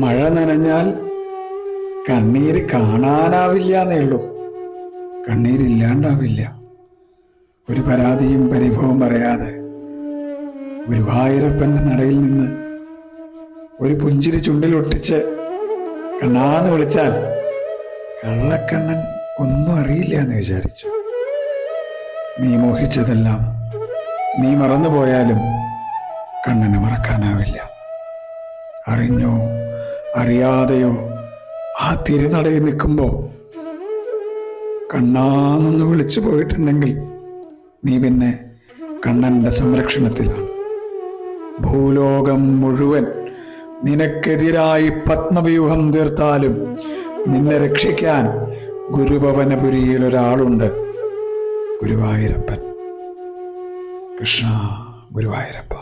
മഴ നനഞ്ഞാൽ കണ്ണീര് കാണാനാവില്ല എന്നേ ഉള്ളൂ, കണ്ണീരില്ലാണ്ടാവില്ല. ഒരു പരാതിയും പരിഭവം പറയാതെ ഗുരുവായൂരപ്പൻ്റെ നടയിൽ നിന്ന് ഒരു പുഞ്ചിരി ചുണ്ടിലൊട്ടിച്ച് കണ്ണാന്ന് വിളിച്ചാൽ കള്ളക്കണ്ണൻ ഒന്നും അറിയില്ല എന്ന് വിചാരിച്ചു. നീ മോഹിച്ചതെല്ലാം നീ മറന്നുപോയാലും കണ്ണന് മറക്കാനാവില്ല. അറിഞ്ഞോ അറിയാതെയോ ആ തിരുനടയിൽ നിൽക്കുമ്പോൾ കണ്ണാന്നൊന്ന് വിളിച്ചു പോയിട്ടുണ്ടെങ്കിൽ നീ പിന്നെ കണ്ണൻ്റെ സംരക്ഷണത്തിലാണ്. ഭൂലോകം മുഴുവൻ നിനക്കെതിരായി പത്മവ്യൂഹം തീർത്താലും നിന്നെ രക്ഷിക്കാൻ ഗുരുഭവനപുരിയിൽ ഒരാളുണ്ട്, ഗുരുവായൂരപ്പൻ. കൃഷ്ണ ഗുരുവായൂരപ്പ.